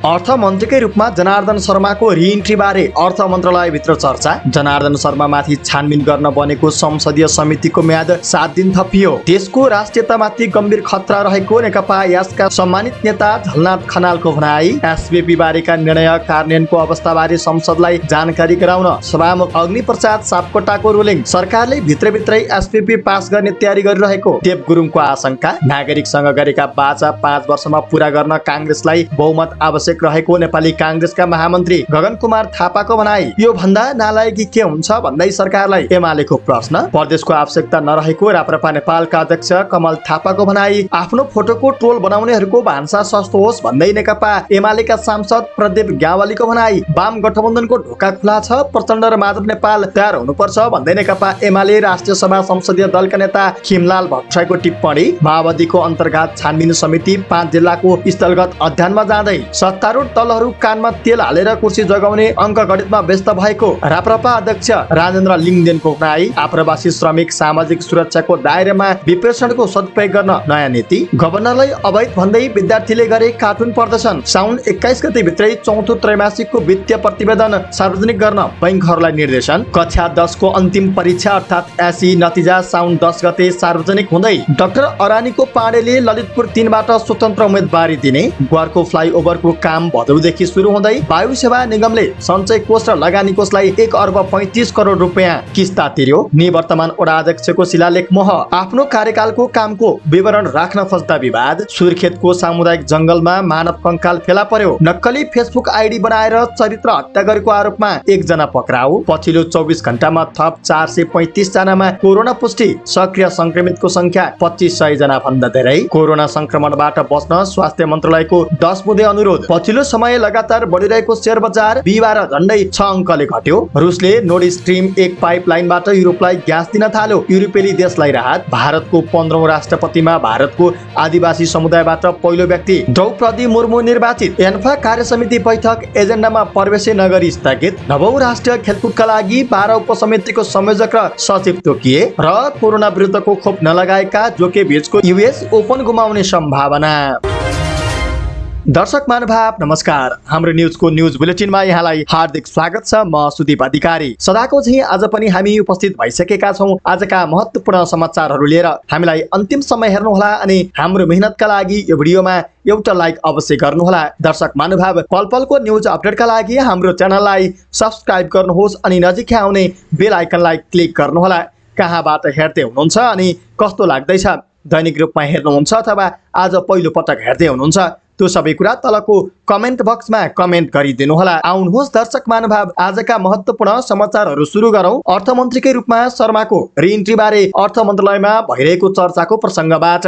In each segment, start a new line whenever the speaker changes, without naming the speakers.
अर्थमन्त्रीकै रूपमा जनार्दन शर्माको रिइन्ट्री बारे अर्थ मन्त्रालयभित्र चर्चा। जनार्दन शर्मामाथि छानबिन गर्न बनेको संसदीय समितिको म्याद 7 दिन थपियो। देशको राष्ट्रियतामाथि गम्भीर खतरा रहेको नेकपा एसका सम्मानित नेता झलनाथ खनालको भनाई। एसबीपी बारेका निर्णय कार्यान्वयनको अवस्थाबारे संसदलाई जानकारी गराउन सभामुख अग्निप्रसाद सापकोटाको रुलिङ। सरकारले भित्रभित्रै एसबीपी पास गर्ने तयारी गरिरहेको देव गुरुङको आशंका। नागरिकसँग गरेका बाचा 5 वर्षमा पूरा गर्न कांग्रेसलाई बहुमत आवश्यक रहेको नेपाली कांग्रेसका महामन्त्री गगन कुमार थापाको भनाई। यो भन्दा नालायकी के हुन्छ भन्दै सरकारलाई एमालेको प्रश्न। प्रदेशको आवश्यकता नरहेको राप्रपा नेपालका अध्यक्ष कमल थापाको भनाई। आफ्नो फोटोको ट्रोल बनाउनेहरूको भान्सा सस्तो होस् भन्दै नेकपा एमालेका सांसद प्रदीप ग्यावालीको भनाई। वाम गठबन्धनको ढोका खुला छ, प्रचण्ड र माधव नेपाल तयार हुनुपर्छ भन्दै नेकपा एमाले राष्ट्रिय सभा संसदीय दलका नेता खिमलाल भट्टराईको टिप्पणी। माओवादीको अन्तर्गत छानबिन समिति 5 जिल्लाको स्थलगत अध्ययनमा जाँदै सत्तारूढ दलहरू कानमा तेल हालेर कुर्सी जगाउने अङ्क गणितमा व्यस्त भएको राप्रपा अध्यक्ष राजेन्द्र लिङदेनको भनाई। आप्रवासी श्रमिक सामाजिक सुरक्षाको दायरामा विप्रेषणको सदुपयोग गर्न नयाँ नीति। गभर्नरलाई अवैध भन्दै विद्यार्थीले गरे कार्टुन प्रदर्शन। साउन 21 गते भित्रै चौथो त्रैमासिकको वित्तीय प्रतिवेदन सार्वजनिक गर्न बैंकहरूलाई निर्देशन। कक्षा 10 को अन्तिम परीक्षा अर्थात् एसई नतिजा साउन 10 गते सार्वजनिक हुँदै डाक्टर अरानीको पाण्डेले ललितपुर 3 बाट स्वतन्त्र उम्मेदवारी दिने। ग्वारको फ्लाइओभरको काम भदौदेखि सुरु हुँदै वायु सेवा निगमले सञ्चय कोष र लगानी कोषलाई 1 अर्ब 35 करोड रुपियाँ किस्ता तिर्यो। निवर्तमान वडा अध्यक्षको शिलालेख मोह। आफ्नो कार्यकालको कामको विवरण राख्न खोज्दा विवाद। सुर्खेतको सामुदायिक जंगलमा मानव कंकाल फेला पर्यो। नक्कली फेसबुक आइडी बनाएर चरित्र हत्या गरेको आरोपमा 1 जना पक्राउ। पछिल्लो 24 घण्टामा थप 435 जनामा कोरोना पुष्टि। सक्रिय संक्रमितको संख्या 2500 जना भन्दा धेरै। कोरोना संक्रमणबाट बच्न स्वास्थ्य मन्त्रालयको 10 बुँदे अनुरोध। पछिल्लो समय लगातार बढिरहेको शेयर बजार बिहिबार झण्डै 6 अङ्कले घट्यो। रुसले नोर्ड स्ट्रिम 1 पाइपलाइनबाट युरोपलाई ग्यास दिन थाल्यो। युरोपेली देशलाई राहत। भारतको 15औं राष्ट्रपतिमा भारतको आदिवासी समुदायबाट पहिलो व्यक्ति द्रौपदी मुर्मू निर्वाचित। एन्फा कार्य समिति बैठक एजेन्डामा प्रवेश नगरी स्थगित। 9औं राष्ट्रिय खेलकुदका लागि 12 उपसमितिको संयोजक र सचिव तोकिए। र कोरोना विरुद्धको खोप नलगाएका जोकोभिचको युएस ओपन गुमाउने सम्भावना। दर्शक महानुभाव नमस्कार। हाम्रो न्यूजको न्यूज बुलेटिनमा यहाँलाई हार्दिक स्वागत छ। म सुदीप अधिकारी। सदाको झैं आज पनि हामी उपस्थित भइसकेका छौं आजका महत्त्वपूर्ण समाचारहरू लिएर। हामीलाई अन्तिम समय हेर्नुहोला अनि हाम्रो मेहनतका लागि यो भिडियोमा एउटा लाइक अवश्य गर्नुहोला। दर्शक महानुभाव पलपलको न्यूज अपडेटका लागि हाम्रो च्यानललाई सब्स्क्राइब गर्नुहोस् अनि नजिकै आउने बेल आइकनलाई क्लिक गर्नुहोला। कहाँबाट हेर्दै हुनुहुन्छ अनि कस्तो लाग्दैछ, दैनिक रूपमा हेर्नुहुन्छ अथवा आज पहिलो पटक हेर्दै हुनुहुन्छ, त्यो सबै कुरा तलको कमेन्ट बक्समा कमेन्ट गरिदिनुहोला। आउनुहोस् दर्शक महानुभाव आजका महत्त्वपूर्ण समाचारहरू सुरु गरौं। अर्थमन्त्रीकै रूपमा शर्माको रिइन्ट्री बारे अर्थ मन्त्रालयमा भइरहेको चर्चाको प्रसङ्गबाट।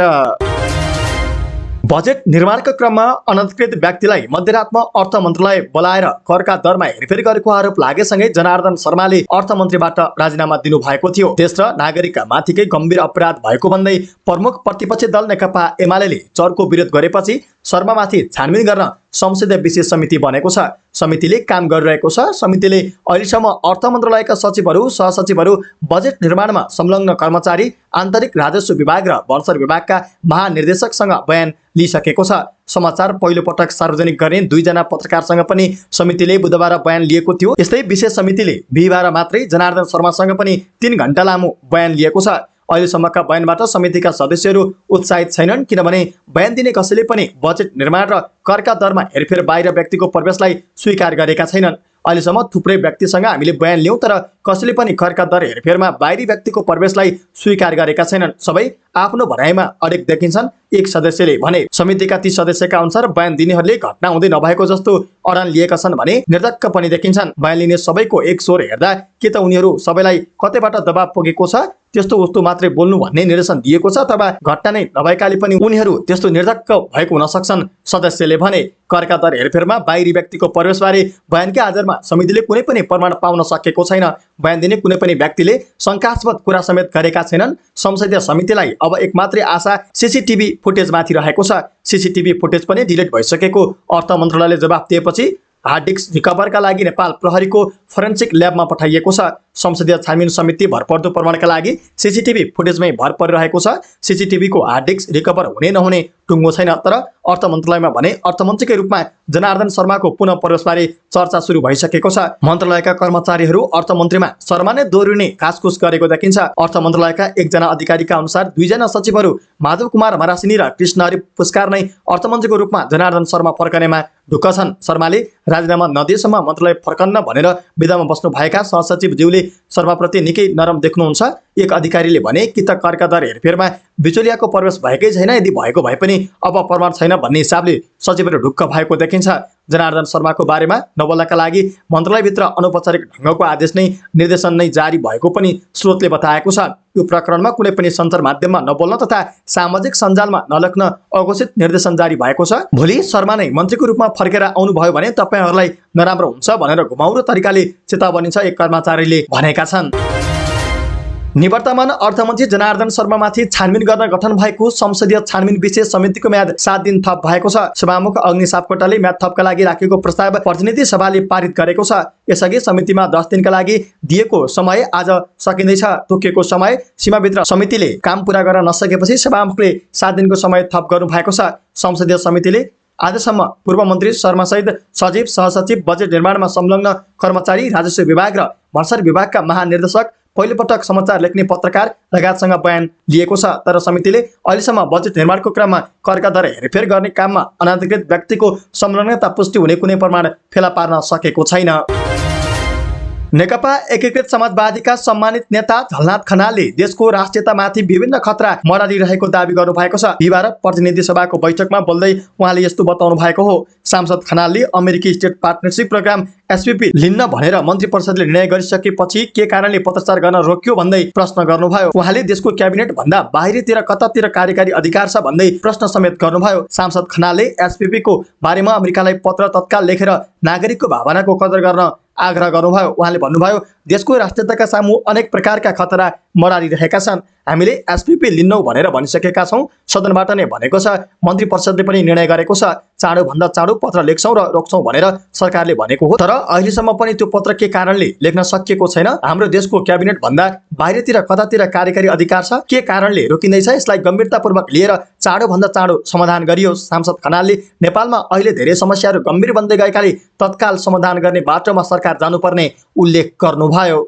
बजेट निर्माणका क्रममा अनधिकृत व्यक्तिलाई मध्यरातमा अर्थ मन्त्रालय बोलाएर करका दरमा हेरफेर गरेको आरोप लागेसँगै जनार्दन शर्माले अर्थमन्त्रीबाट राजीनामा दिनुभएको थियो। देश र नागरिकका माथिकै गम्भीर अपराध भएको भन्दै प्रमुख प्रतिपक्षी दल नेकपा एमाले चर्को विरोध गरेपछि शर्मामाथि छानबिन गर्न संसदीय विशेष समिति बनेको छ। समितिले काम गरिरहेको छ। समितिले अहिलेसम्म अर्थ मन्त्रालयका सचिवहरू, सहसचिवहरू, बजेट निर्माणमा संलग्न कर्मचारी, आन्तरिक राजस्व विभाग र बर्सर विभागका महानिर्देशकसँग बयान लिइसकेको छ। समाचार पहिलो पटक सार्वजनिक गर्ने 2 जना पत्रकारसँग पनि समितिले बुधबार बयान लिएको थियो। यस्तै विशेष समितिले बिहिबार मात्रै जनार्दन शर्मासँग पनि 3 घण्टा लामो बयान लिएको छ। अहिलेसम्मका बयानबाट समितिका सदस्यहरू उत्साहित छैनन्, किनभने बयान दिने कसैले पनि बजेट निर्माण र करका दरमा हेरफेर बाहिर व्यक्तिको प्रवेशलाई स्वीकार गरेका छैनन्। अहिलेसम्म थुप्रै व्यक्तिसँग हामीले बयान लियौं, तर कसैले पनि करका दर हेरफेरमा बाहिरी व्यक्तिको प्रवेशलाई स्वीकार गरेका छैनन्। सबै आफ्नो भनाइमा अडिग देखिन्छन्। एक सदस्यले भने समितिका ती सदस्यका अनुसार बयान दिनेहरूले घटना हुँदै नभएको जस्तो अडान लिएका छन् भने निर्धक्क पनि देखिन्छन्। बयान लिने सबैको एक स्वर हेर्दा के त उनीहरू सबैलाई कतैबाट दबाब पुगेको छ, त्यस्तो वस्तु मात्रै बोल्नु भन्ने निर्देशन दिएको छ, अथवा घटना नै नभएकाले पनि उनीहरू त्यस्तो निर्धक्क भएको हुन सक्छन्। सदस्यले भने करका दर हेरफेरमा बाहिरी व्यक्तिको प्रवेशबारे बयानकै आधारमा समितिले कुनै पनि प्रमाण पाउन सकेको छैन। बयान दिने कुनै पनि व्यक्तिले शंकास्पद कुरा समेत गरेका छैनन्। संसदीय समितिलाई अब एक मात्रै आशा सीसीटीभी फुटेजमाथि रहेको छ। सीसीटीभी फुटेज पनि डिलिट भइसकेको अर्थ मन्त्रालयले जवाफ दिएपछि हार्ड डिस्क रिकभरका लागि नेपाल प्रहरीको फोरेन्सिक ल्याबमा पठाइएको छ। संसदीय छानबिन समिति भरपर्दो प्रमाणका लागि सीसीटीभी फुटेजमै भर परिरहेको छ। सीसीटीभीको हार्ड डिस्क रिकभर हुने नहुने टुङ्गो छैन, तर अर्थ मन्त्रालयमा भने अर्थमन्त्रीकै रूपमा जनार्दन शर्माको पुनः प्रवेशबारे चर्चा सुरु भइसकेको छ। मन्त्रालयका कर्मचारीहरू अर्थमन्त्रीमा शर्मा नै दोहोरिने कासकुस गरेको देखिन्छ। अर्थ मन्त्रालयका एकजना अधिकारीका अनुसार 2 जना सचिवहरू माधव कुमार मरासिनी र कृष्णहरि पुस्कार नै अर्थमन्त्रीको रूपमा जनार्दन शर्मा फर्कनेमा ढुक्क छन्। शर्माले राजीनामा नदिएसम्म मन्त्रालय फर्कन्न भनेर विधामा बस्नु भएका सहसचिवज्यूले शर्माप्रति निकै नरम देख्नुहुन्छ। एक अधिकारीले भने कि त करका दर हेरफेरमा बिचौलियाको प्रवेश भएकै छैन, यदि भएको भए पनि अब प्रमाण छैन भन्ने हिसाबले सचिवहरू ढुक्क भएको देखिन्छ। जनार्दन शर्माको बारेमा नबोल्नका लागि मन्त्रालयभित्र अनौपचारिक ढङ्गको आदेश नै निर्देशन नै जारी भएको पनि स्रोतले बताएको छ। यो प्रकरणमा कुनै पनि सञ्चार माध्यममा नबोल्न तथा सामाजिक सञ्जालमा नलेख्न अघोषित निर्देशन जारी भएको छ। भोलि शर्मा नै मन्त्रीको रूपमा फर्केर आउनुभयो भने तपाईहरूलाई नराम्रो हुन्छ भनेर घुमाउरो तरिकाले चेतावनी छ, एक कर्मचारीले भनेका छन्। निवर्तमान अर्थमन्त्री जनार्दन शर्मामाथि छानबिन गर्न गठन भएको संसदीय छानबिन विशेष समितिको म्याद 7 दिन थप भएको छ। सभामुख अग्नि सापकोटाले म्याद थपका लागि राखेको प्रस्ताव प्रतिनिधि सभाले पारित गरेको छ। यसअघि समितिमा 10 दिनका लागि दिएको समय आज सकिँदैछ। तोकिएको समय सीमाभित्र समितिले काम पूरा गर्न नसकेपछि सभामुखले 7 दिनको समय थप गर्नु भएको छ। संसदीय समितिले आजसम्म पूर्व मन्त्री शर्मासहित सचिव, सहसचिव, बजेट निर्माणमा संलग्न कर्मचारी, राजस्व विभाग र भर्सर विभागका महानिर्देशक, पहिलोपटक समाचार लेख्ने पत्रकार लगायतसँग बयान लिएको छ। तर समितिले अहिलेसम्म बजेट निर्माणको क्रममा करका दर हेरफेर गर्ने काममा अनधिकृत व्यक्तिको संलग्नता पुष्टि हुने कुनै प्रमाण फेला पार्न सकेको छैन। नेकपा एकीकृत समाजवादीका सम्मानित नेता झलनाथ खनालले देशको राष्ट्रियतामाथि विभिन्न खतरा मरारिरहेको दावी गर्नु भएको छ। बिहिबार प्रतिनिधि सभाको बैठकमा बोल्दै उहाँले यस्तो बताउनु भएको हो। सांसद खनालले अमेरिकी स्टेट पार्टनरशिप प्रोग्राम एसपीपी लिन्न भनेर मन्त्री परिषदले निर्णय गरिसकेपछि के कारणले पत्रचार गर्न रोक्यो भन्दै प्रश्न गर्नुभयो। उहाँले देशको क्याबिनेट भन्दा बाहिरतिर कतातिर कार्यकारी अधिकार छ भन्दै प्रश्न समेत गर्नुभयो। सांसद खनालले एसपीपी को बारेमा अमेरिकालाई पत्र तत्काल लेखेर नागरिकको भावनाको कदर गर्न आग्रह गर्नुभयो। उहाँले भन्नुभयो, देशको राष्ट्रियताका सामु अनेक प्रकारका खतरा मरारिरहेका छन्। हामीले एसपीपी लिन्नौ भनेर भनिसकेका छौँ। सदनबाट नै भनेको छ। मन्त्री परिषदले पनि निर्णय गरेको छ। चाँडोभन्दा चाँडो पत्र लेख्छौँ र रोक्छौँ भनेर सरकारले भनेको हो। तर अहिलेसम्म पनि त्यो पत्र के कारणले लेख्न सकिएको छैन। हाम्रो देशको क्याबिनेट भन्दा बाहिरतिर कतातिर कार्यकारी अधिकार छ, के कारणले रोकिँदैछ? यसलाई गम्भीरतापूर्वक लिएर चाँडोभन्दा चाँडो समाधान गरियोस्। सांसद खनालले नेपालमा अहिले धेरै समस्याहरू गम्भीर बन्दै गएकाले तत्काल समाधान गर्ने बाटोमा सरकार जानुपर्ने उल्लेख गर्नुभयो।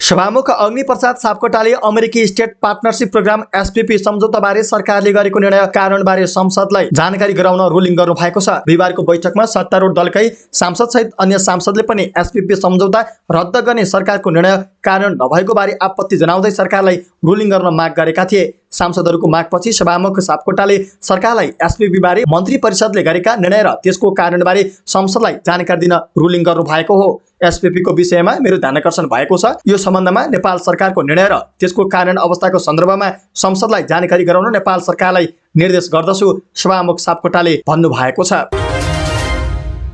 सभामुख अग्निप्रसाद सापकोटाले अमेरिकी स्टेट पार्टनरशिप प्रोग्राम एसपीपी सम्झौताबारे सरकारले गरेको निर्णय कारणबारे संसदलाई जानकारी गराउन रुलिङ गर्नु भएको छ। बिहिबारको बैठकमा सत्तारूढ दलकै सांसद सहित अन्य सांसदले पनि एसपीपी सम्झौता रद्द गर्ने सरकारको निर्णय कारण नभएको बारे आपत्ति जनाउँदै सरकारलाई रुलिङ गर्न माग गरेका थिए। सांसदहरूको मागपछि सभामुख सापकोटाले सरकारलाई एसपीपी बारे मन्त्री परिषदले गरेका निर्णय र त्यसको कारणबारे संसदलाई जानकारी दिन रुलिङ गर्नु भएको हो। एसपीपी को विषयमा मेरो ध्यानकर्षण भएको छ। यो सम्बन्धमा नेपाल सरकारको निर्णय र त्यसको कारण अवस्थाको सन्दर्भमा संसदलाई जानकारी गराउन नेपाल सरकारलाई निर्देश गर्दछु, सभामुख सापकोटाले भन्नु भएको छ।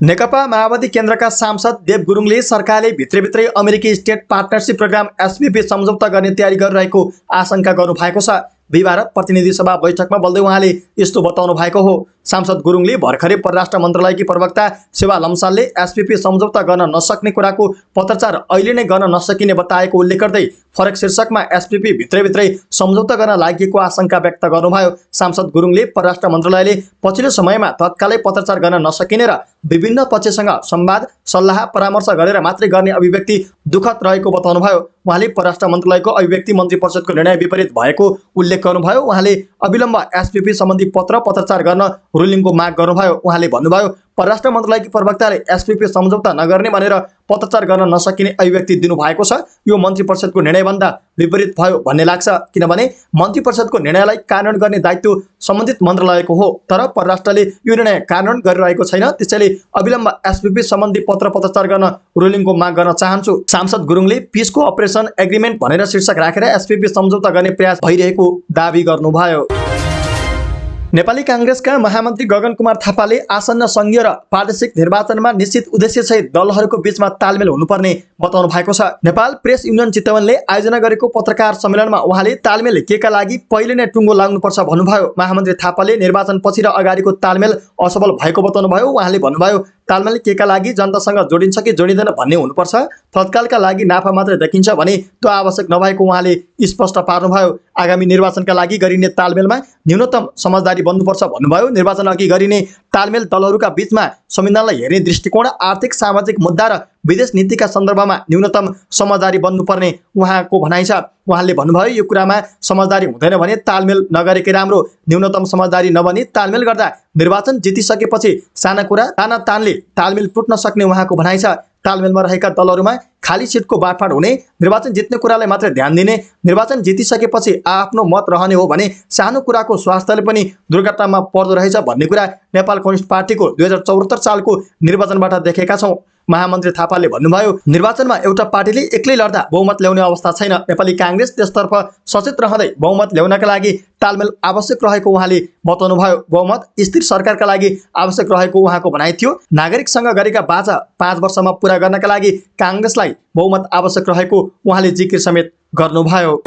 नेकपा माओवादी केन्द्रका सांसद देव गुरुङले सरकारले भित्रभित्रै अमेरिकी स्टेट पार्टनरशिप प्रोग्राम एसपीपी सम्झौता गर्ने तयारी गरिरहेको आशंका गर्नु भएको छ। बिहिबार प्रतिनिधि सभा बैठकमा बोल्दै उहाँले यस्तो बताउनु भएको हो। सांसद गुरुङले भर्खरै परराष्ट्र मन्त्रालयकी प्रवक्ता सेवा लम्सालले एसपीपी सम्झौता गर्न नसक्ने कुराको पत्रचार अहिले नै गर्न नसकिने बताएको उल्लेख गर्दै फरक शीर्षकमा एसपीपी भित्रभित्रै सम्झौता गर्न लागेको आशंका व्यक्त गर्नुभयो। सांसद गुरुङले परराष्ट्र मन्त्रालयले पछिल्लो समयमा तत्कालै पत्रचार गर्न नसकिने र विभिन्न पक्षसँग संवाद, सल्लाह, परामर्श गरेर मात्रै गर्ने अभिव्यक्ति दुःखद रहेको बताउनुभयो। उहाँले परराष्ट्र मन्त्रालयको अभिव्यक्ति मन्त्री परिषदको निर्णय विपरीत भएको उल्लेख गर्नुभयो। उहाँले अविलम्ब एसपीपी सम्बन्धी पत्रचार गर्न रुलिङको माग गर्नुभयो। उहाँले भन्नुभयो, परराष्ट्र मन्त्रालयकी प्रवक्ताले एसपीपी सम्झौता नगर्ने भनेर पत्रचार गर्न नसकिने अभिव्यक्ति दिनुभएको छ। यो मन्त्री परिषदको निर्णयभन्दा विपरीत भयो भन्ने लाग्छ, किनभने मन्त्री परिषदको निर्णयलाई कानुन गर्ने दायित्व सम्बन्धित मन्त्रालयको हो। तर परराष्ट्रले यो निर्णय कानुन गरिरहेको छैन, त्यसैले अविलम्ब एसपीपी सम्बन्धी पत्रचार गर्न रुलिङको माग गर्न चाहन्छु। सांसद गुरुङले पिसको अपरेसन एग्रिमेन्ट भनेर शीर्षक राखेर एसपीपी सम्झौता गर्ने प्रयास भइरहेको दावी गर्नुभयो। नेपाली कांग्रेसका महामन्त्री गगन कुमार थापाले आसन्न संघीय र प्रादेशिक निर्वाचनमा निश्चित उद्देश्यसहित दलहरूको बीचमा तालमेल हुनुपर्ने बताउनु भएको छ। नेपाल प्रेस युनियन चितवनले आयोजना गरेको पत्रकार सम्मेलनमा उहाँले तालमेल केका लागि पहिले नै टुङ्गो लाग्नुपर्छ भन्नुभयो। महामन्त्री थापाले निर्वाचनपछि र अगाडिको तालमेल असफल भएको बताउनुभयो। उहाँले भन्नुभयो, तालमेल केका लागि जनतासँग जोडिन्छ कि जोडिँदैन भन्ने हुनुपर्छ। तत्कालका लागि नाफा मात्रै देखिन्छ भने त्यो आवश्यक नभएको उहाँले स्पष्ट पार्नुभयो। आगामी निर्वाचनका लागि गरिने तालमेलमा न्यूनतम समझदारी बन्नुपर्छ भन्नुभयो। निर्वाचन अघि गरिने तालमेल दलहरूका बीचमा संविधानलाई हेर्ने दृष्टिकोण, आर्थिक सामाजिक मुद्दा र विदेश नीतिका सन्दर्भमा न्यूनतम समझदारी बन्नुपर्ने उहाँको भनाइ छ। उहाँले भन्नुभयो, यो कुरामा समझदारी हुँदैन भने तालमेल नगरेकै राम्रो। न्यूनतम समझदारी नबनी तालमेल गर्दा निर्वाचन जितिसकेपछि साना कुरा ताना तानले तालमेल टुट्न सक्ने उहाँको भनाइ छ। तालमेलमा रहेका दलहरूमा खाली सिटको बाँडफाँड हुने, निर्वाचन जित्ने कुरालाई मात्रै ध्यान दिने, निर्वाचन जितिसकेपछि आफ्नो मत रहने हो भने सानो कुराको स्वास्थ्यले पनि दुर्घटनामा पर्दो रहेछ भन्ने कुरा नेपाल कम्युनिस्ट पार्टीको 2074 सालको निर्वाचनबाट देखेका छौँ। महामन्त्री थापाले भन्नुभयो, निर्वाचनमा एउटा पार्टीले एक्लै लड्दा बहुमत ल्याउने अवस्था छैन। नेपाली कांग्रेस त्यसतर्फ सचेत रहँदै बहुमत ल्याउनका लागि तालमेल आवश्यक रहेको उहाँले बताउनुभयो। बहुमत स्थिर सरकारका लागि आवश्यक रहेको उहाँको भनाइ थियो। नागरिकसँग गरेका बाचा 5 वर्षमा पूरा गर्नका लागि कांग्रेसलाई बहुमत आवश्यक रहेको उहाँले जिकिर समेत गर्नुभयो।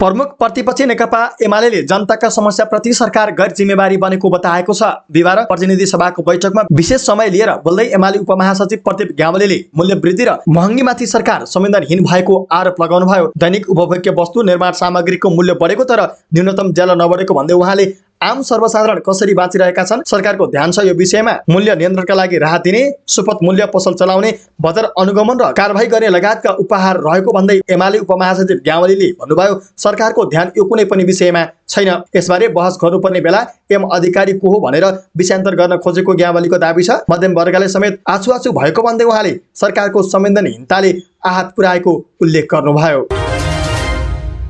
प्रमुख प्रतिपक्षी नेकपा एमाले जनताका समस्याप्रति सरकार गैर जिम्मेवारी बनेको बताएको छ। बिहिबार प्रतिनिधि सभाको बैठकमा विशेष समय लिएर बोल्दै एमाले उपमहासचिव प्रदीप ग्यावालीले मूल्य वृद्धि र महँगीमाथि सरकार संवेदनहीन भएको आरोप लगाउनुभयो। दैनिक उपभोग्य वस्तु निर्माण सामग्रीको मूल्य बढेको तर न्यूनतम ज्याला नबढेको भन्दै उहाँले आम सर्वसाधारण कसरी बाँचिरहेका छन्, सरकारको ध्यान छ यो विषयमा। मूल्य नियन्त्रणका लागि राहत दिने, सुपथ मूल्य पसल चलाउने, बजार अनुगमन र कारबाही गर्ने लगायतका उपहार रहेको भन्दै एमाले उपमहासचिव ग्यावालीले भन्नुभयो, सरकारको ध्यान यो कुनै पनि विषयमा छैन। यसबारे बहस गर्नुपर्ने बेला एम अधिकारी को हो भनेर विषयान्तर गर्न खोजेको ग्यावालीको दाबी छ। मध्यम वर्गले समेत आछुआछु भएको भन्दै उहाँले सरकारको संवेदनहीनताले आहत पुर्याएको उल्लेख गर्नुभयो।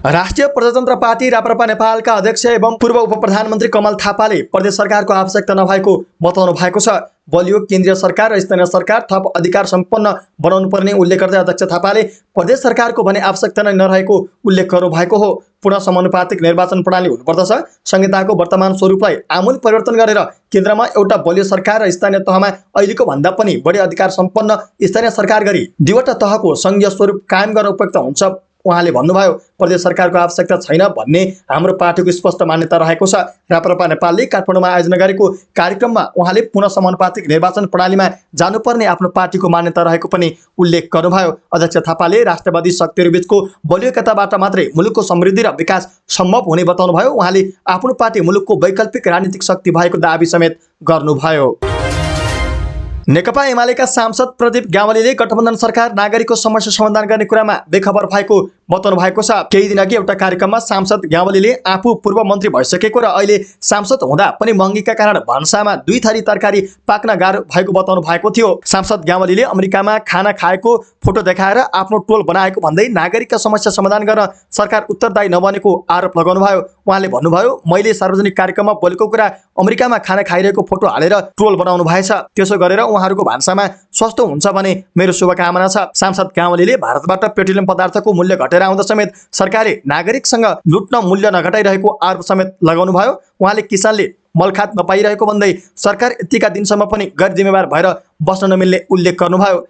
राष्ट्रिय प्रजातन्त्र पार्टी राप्रपा नेपालका अध्यक्ष एवं पूर्व उपप्रधानमन्त्री कमल थापाले प्रदेश सरकारको आवश्यकता नभएको बताउनु भएको छ। बलियो केन्द्रीय सरकार र स्थानीय सरकार थप अधिकार सम्पन्न बनाउनु पर्ने उल्लेख गर्दै अध्यक्ष थापाले प्रदेश सरकारको भने आवश्यकता नै नरहेको उल्लेख गर्नु भएको हो। पुनः समानुपातिक निर्वाचन प्रणाली हुनुपर्दछ। संहिताको वर्तमान स्वरूपलाई आमूल परिवर्तन गरेर केन्द्रमा एउटा बलियो सरकार र स्थानीय तहमा अहिलेको भन्दा पनि बढी अधिकार सम्पन्न स्थानीय सरकार गरी दुईवटा तहको संघीय स्वरूप कायम गर्न उपयुक्त हुन्छ उहाँले भन्नुभयो। प्रदेश सरकारको आवश्यकता छैन भन्ने हाम्रो पार्टीको स्पष्ट मान्यता रहेको छ। राप्रपा नेपालले काठमाडौँमा आयोजना गरेको कार्यक्रममा उहाँले पुनः समानुपातिक निर्वाचन प्रणालीमा जानुपर्ने आफ्नो पार्टीको मान्यता रहेको पनि उल्लेख गर्नुभयो। अध्यक्ष थापाले राष्ट्रवादी शक्तिहरू बीचको बलियो एकताबाट मात्रै मुलुकको समृद्धि र विकास सम्भव हुने बताउनुभयो। उहाँले आफ्नो पार्टी मुलुकको वैकल्पिक राजनीतिक शक्ति भएको दाबी समेत गर्नुभयो। नेकपा एमालेका सांसद प्रदीप ग्यावालीले गठबन्धन सरकार नागरिकको समस्या समाधान गर्ने कुरामा बेखबर भएको बताउनु भएको छ। केही दिन अघि एउटा कार्यक्रममा सांसद ग्यावालीले आफू पूर्व मन्त्री भइसकेको र अहिले सांसद हुँदा पनि महँगीका कारण भान्सामा 2 थरी तरकारी पाक्न गाह्रो भएको बताउनु भएको थियो। सांसद ग्यावालीले अमेरिकामा खाना खाएको फोटो देखाएर आफ्नो टोल बनाएको भन्दै नागरिकका समस्या समाधान गर्न सरकार उत्तरदायी नबनेको आरोप लगाउनुभयो। उहाँले भन्नुभयो, मैले सार्वजनिक कार्यक्रममा बोलेको कुरा अमेरिकामा खाना खाइरहेको फोटो हालेर ट्रोल बनाउनु भएछ। त्यसो गरेर उहाँहरूको भान्सामा सस्तो हुन्छ भने मेरो शुभकामना छ। सांसद ग्यावालीले भारतबाट पेट्रोलियम पदार्थको मूल्य घटेर आउँदा समेत सरकारले नागरिकसँग लुट्न मूल्य नघटाइरहेको आरोप समेत लगाउनु भयो। उहाँले किसानले मलखात नपाइरहेको भन्दै सरकार यतिका दिनसम्म पनि गैर जिम्मेवार भएर बस्न नमिल्ने उल्लेख गर्नुभयो।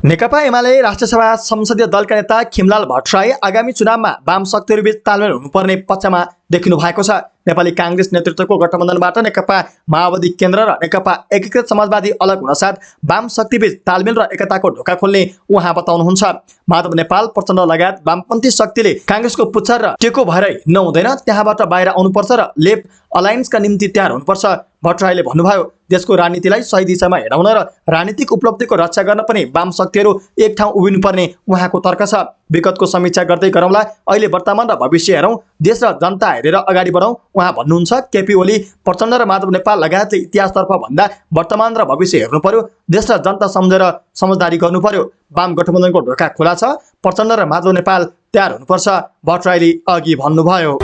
नेकपा एमाले राष्ट्रिय सभा संसदीय दलका नेता खिमलाल भट्टराई आगामी चुनावमा वाम शक्तिहरूबीच तालमेल हुनुपर्ने पक्षमा देखिनु भएको छ। नेपाली कांग्रेस नेतृत्वको गठबन्धनबाट नेकपा माओवादी केन्द्र र नेकपा एकीकृत समाजवादी अलग हुनसाथ वाम शक्तिबीच तालमेल र एकताको ढोका खोल्ने उहाँ बताउनुहुन्छ। माधव नेपाल प्रचण्ड लगायत वामपन्थी शक्तिले कांग्रेसको पुच्छर र टेको भएर हिँड्न हुँदैन, त्यहाँबाट बाहिर आउनुपर्छ र लेफ्ट अलायन्सका निम्ति तयार हुनुपर्छ भट्टराईले भन्नुभयो। देशको राजनीतिलाई सही दिशामा हिँडाउन र राजनीतिक उपलब्धिको रक्षा गर्न पनि वाम शक्तिहरू एक ठाउँ उभिनुपर्ने उहाँको तर्क छ। विगतको समीक्षा गर्दै गरौँला, अहिले वर्तमान र भविष्य हेरौँ, देश र जनता हेरेर अगाडि बढौँ उहाँ भन्नुहुन्छ। केपी ओली, प्रचण्ड र माधव नेपाल लगायतले इतिहासतर्फ भन्दा वर्तमान र भविष्य हेर्नु पर्यो, देश र जनता सम्झेर समझदारी गर्नु पर्यो। वाम गठबन्धनको ढोका खुला छ, प्रचण्ड र माधव नेपाल तयार हुनुपर्छ भट्टराईले अघि भन्नुभयो।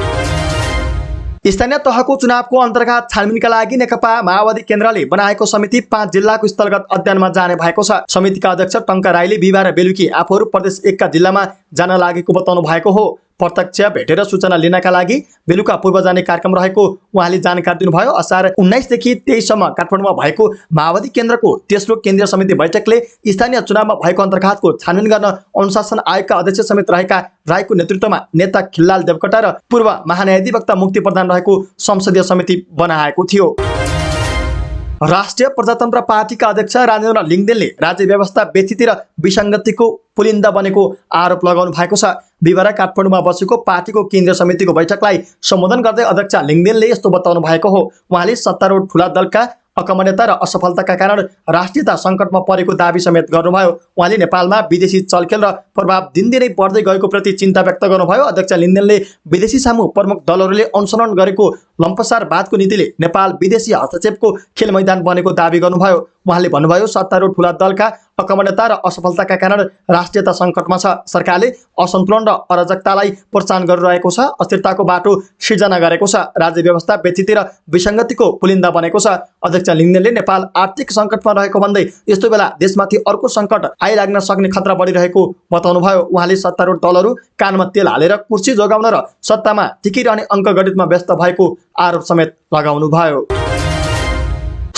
स्थानीय तहको चुनावको अन्तर्गत छानबिनका लागि नेकपा माओवादी केन्द्रले बनाएको समिति 5 जिल्लाको स्थलगत अध्ययनमा जाने भएको छ। समितिका अध्यक्ष टङ्का राईले बिहिबार बेलुकी आफूहरू प्रदेश 1 का जिल्लामा जान लागेको बताउनु भएको हो। प्रत्यक्ष भेटेर सूचना लिनका लागि बेलुका पूर्व जाने कार्यक्रम रहेको उहाँले जानकारी दिनुभयो। असार 19 देखि 23 सम्म काठमाडौँमा भएको माओवादी केन्द्रको तेस्रो केन्द्रीय समिति बैठकले स्थानीय चुनावमा भएको अन्तर्घातको छानबिन गर्न अनुशासन आयोगका अध्यक्ष समेत रहेका राईको नेतृत्वमा नेता खिललाल देवकोटा र पूर्व महान्यायाधिवक्ता मुक्ति प्रधान रहेको संसदीय समिति बनाएको थियो। राष्ट्रिय प्रजातन्त्र पार्टीका अध्यक्ष राजेन्द्र लिङ्गदेनले राज्य व्यवस्था व्यथिति र विसङ्गतिको पुलिन्दा बनेको आरोप लगाउनु भएको छ। बिहिबार काठमाडौँमा बसेको पार्टीको केन्द्रीय समितिको बैठकलाई सम्बोधन गर्दै अध्यक्ष लिङ्गदेनले यस्तो बताउनु भएको हो। उहाँले सत्तारूढ ठूला दलका अकमण्यता र असफलताका कारण राष्ट्रियता सङ्कटमा परेको दाबी समेत गर्नुभयो। उहाँले नेपालमा विदेशी चलखेल र प्रभाव दिनदिनै बढ्दै गएको प्रति चिन्ता व्यक्त गर्नुभयो। अध्यक्ष लिङ्गदेनले विदेशी सामु प्रमुख दलहरूले अनुसरण गरेको लम्पसारवादको नीतिले नेपाल विदेशी हस्तक्षेपको खेल मैदान बनेको दाबी गर्नुभयो। उहाँले भन्नुभयो, सत्तारूढ ठूला दलका अकमण्यता र असफलताका कारण राष्ट्रियता सङ्कटमा छ। सरकारले असन्तुलन र अराजकतालाई प्रोत्साहन गरिरहेको छ, अस्थिरताको बाटो सिर्जना गरेको छ, राज्य व्यवस्था व्यथिति र विसङ्गतिको पुलिन्दा बनेको छ। अध्यक्ष लिङ्गदेनले नेपाल आर्थिक सङ्कटमा रहेको भन्दै यस्तो बेला देशमाथि अर्को सङ्कट आइलाग्न सक्ने खतरा बढिरहेको बताउनुभयो। उहाँले सत्तारूढ दलहरू कानमा तेल हालेर कुर्सी जोगाउन र सत्तामा टिकिरहने अङ्कगणितमा व्यस्त भएको आरोप समेत लगाउनुभयो।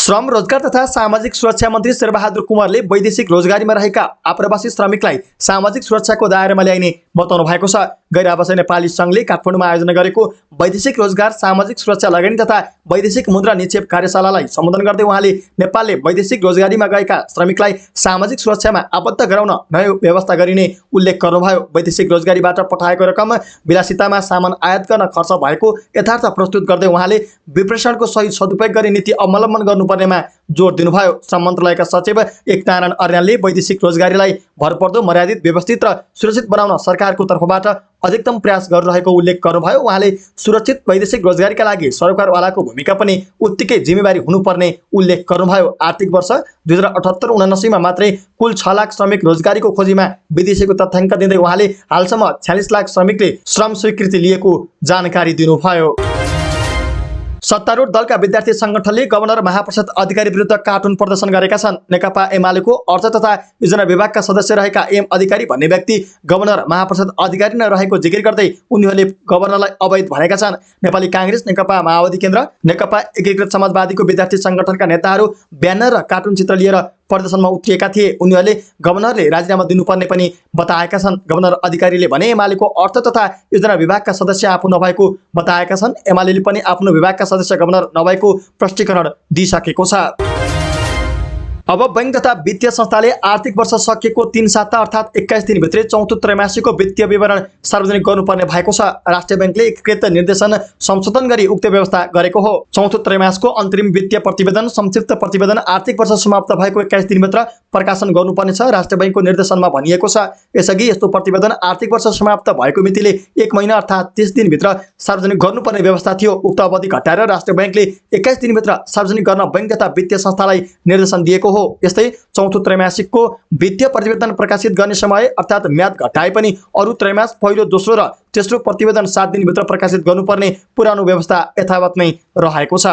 श्रम रोजगार तथा सामाजिक सुरक्षा मन्त्री शेरबहादुर कुँवरले वैदेशिक रोजगारीमा रहेका आप्रवासी श्रमिकलाई सामाजिक सुरक्षाको दायरामा ल्याइने बताउनु भएको छ। गैर आवासीय नेपाली सङ्घले काठमाडौँमा आयोजना गरेको वैदेशिक रोजगार, सामाजिक सुरक्षा लगानी तथा वैदेशिक मुद्रा निक्षेप कार्यशालालाई सम्बोधन गर्दै उहाँले नेपालले वैदेशिक रोजगारीमा गएका श्रमिकलाई सामाजिक सुरक्षामा आबद्ध गराउन नयाँ व्यवस्था गरिने उल्लेख गर्नुभयो। वैदेशिक रोजगारीबाट पठाएको रकम विलासितामा सामान आयात गर्न खर्च भएको यथार्थ प्रस्तुत गर्दै उहाँले विप्रेषणको सही सदुपयोग गर्ने नीति अवलम्बन गर्नुपर्नेमा जोड दिनुभयो। श्रम मन्त्रालयका सचिव एकनारायण अर्यालले वैदेशिक रोजगारीलाई भरपर्दो, मर्यादित, व्यवस्थित र सुरक्षित बनाउन सरकारको तर्फबाट अधिकतम प्रयास गरिरहेको उल्लेख गर्नुभयो। उहाँले सुरक्षित वैदेशिक रोजगारीका लागि सरकारवालाको भूमिका पनि उत्तिकै जिम्मेवारी हुनुपर्ने उल्लेख गर्नुभयो। आर्थिक वर्ष 2078-79 मा मात्रै कुल 6 लाख श्रमिक रोजगारीको खोजीमा विदेशीको तथ्याङ्क दिँदै उहाँले हालसम्म 46 लाख श्रमिकले श्रम स्वीकृति लिएको जानकारी दिनुभयो। सत्तारूढ दलका विद्यार्थी संगठनले गभर्नर महाप्रसाद अधिकारी विरुद्ध कार्टुन प्रदर्शन गरेका छन्। नेकपा एमालेको अर्थ तथा योजना विभागका सदस्य रहेका एम अधिकारी भन्ने व्यक्ति गभर्नर महाप्रसाद अधिकारी नै रहेको जिकिर गर्दै उनीहरूले गभर्नरलाई अवैध भनेका छन्। नेपाली काङ्ग्रेस, नेकपा माओवादी केन्द्र, नेकपा एकीकृत समाजवादीको विद्यार्थी संगठनका नेताहरू ब्यानर र कार्टुन चित्र लिएर प्रदर्शनमा उत्रिएका थिए। उनीहरूले गभर्नरले राजीनामा दिनुपर्ने पनि बताएका छन्। गभर्नर अधिकारीले भने एमालेको अर्थ तथा योजना विभागका सदस्य आफू नभएको बताएका छन्। एमाले पनि आफ्नो विभागका सदस्य गभर्नर नभएको स्पष्टीकरण दिइसकेको छ। अब बैंक तथा वित्तीय संस्थाले आर्थिक वर्ष सकिएको 3 साता अर्थात् 21 दिनभित्रै चौथो त्रैमासिकको वित्तीय विवरण सार्वजनिक गर्नुपर्ने भएको छ। राष्ट्रिय बैंकले एकीकृत निर्देशन संशोधन गरी उक्त व्यवस्था गरेको हो। चौथो त्रैमासको अन्तरिम वित्तीय प्रतिवेदन, संक्षिप्त प्रतिवेदन आर्थिक वर्ष समाप्त भएको 21 दिनभित्र प्रकाशन गर्नुपर्ने छ, राष्ट्रिय बैंकको निर्देशनमा भनिएको छ। यसअघि यस्तो प्रतिवेदन आर्थिक वर्ष समाप्त भएको मितिले 1 महिना अर्थात् 30 दिनभित्र सार्वजनिक गर्नुपर्ने व्यवस्था थियो। उक्त अवधि घटाएर राष्ट्रिय बैंकले 21 दिनभित्र सार्वजनिक गर्न बैंक तथा वित्तीय संस्थालाई निर्देशन दिएको हो। यस्तै चौथो त्रैमासिकको वित्तीय प्रतिवेदन प्रकाशित गर्ने समय अर्थात् म्याद घटाए पनि अरू त्रैमास पहिलो, दोस्रो र तेस्रो प्रतिवेदन 7 दिनभित्र प्रकाशित गर्नुपर्ने पुरानो व्यवस्था यथावत नै रहेको छ।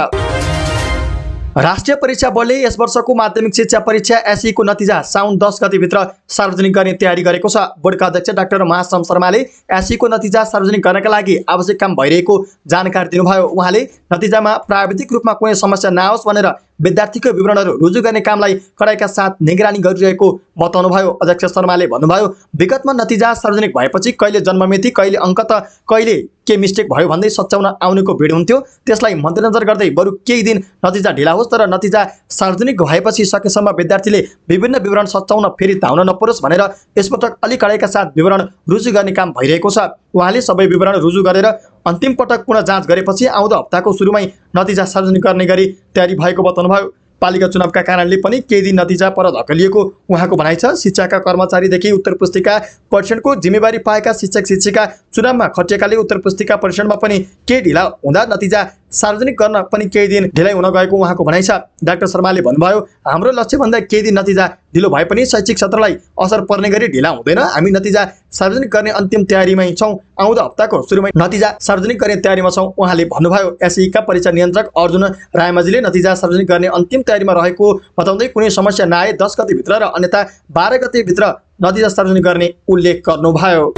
राष्ट्रिय परीक्षा बोर्डले यस वर्षको माध्यमिक शिक्षा परीक्षा एसई को नतिजा साउन 10 गतिभित्र सार्वजनिक गर्ने तयारी गरेको छ। बोर्डका अध्यक्ष डाक्टर महाश्रम शर्माले एसई को नतिजा सार्वजनिक गर्नका लागि आवश्यक काम भइरहेको जानकारी दिनुभयो। उहाँले नतिजामा प्राविधिक रूपमा कुनै समस्या नआओस् भनेर विद्यार्थीको विवरणहरू रुजु गर्ने कामलाई कडाइका साथ निगरानी गरिरहेको बताउनुभयो। अध्यक्ष शर्माले भन्नुभयो, विगतमा नतिजा सार्वजनिक भएपछि कहिले जन्ममिति, कहिले अङ्क त कहिले के मिस्टेक भयो भन्दै सच्याउन आउनेको भिड हुन्थ्यो। त्यसलाई मध्यनजर गर्दै बरु केही दिन नतिजा ढिला होस् तर नतिजा सार्वजनिक भएपछि सकेसम्म विद्यार्थीले विभिन्न विवरण सच्याउन फेरि धाउन नपरोस् भनेर यसपटक अलि कडाइका साथ विवरण रुजु गर्ने काम भइरहेको छ। उहाँले सबै विवरण रुजु गरेर अन्तिम पटक पुनः जाँच गरेपछि आउँदो हप्ताको सुरुमै नतिजा सार्वजनिक गर्ने गरी तयारी भएको बताउनुभयो। पालिका चुनावका कारणले पनि केही दिन नतिजा पर धकेलिएको उहाँको भनाइ छ। शिक्षाका कर्मचारीदेखि उत्तर पुस्तिका परीक्षणको जिम्मेवारी पाएका शिक्षक शिक्षिका चुनावमा खटिएकाले उत्तर पुस्तिका परीक्षणमा पनि केही ढिला हुँदा नतिजा सार्वजनिक गर्न पनि केही दिन ढिलाइ हुन गएको उहाँको भनाइ छ। डाक्टर शर्माले भन्नुभयो, हाम्रो लक्ष्यभन्दा केही दिन नतिजा ढिलो भए पनि शैक्षिक क्षेत्रलाई असर पर्ने गरी ढिला हुँदैन। हामी नतिजा सार्वजनिक गर्ने अन्तिम तयारीमै छौँ। आउँदो हप्ताको सुरुमै नतिजा सार्वजनिक गर्ने तयारीमा छौँ उहाँले भन्नुभयो। एसईका परीक्षा नियन्त्रक अर्जुन रायमाझीले नतिजा सार्वजनिक गर्ने अन्तिम तयारीमा रहेको बताउँदै कुनै समस्या नआए 10 गतिभित्र र अन्यथा 12 गतिभित्र नतिजा सार्वजनिक गर्ने उल्लेख गर्नुभयो।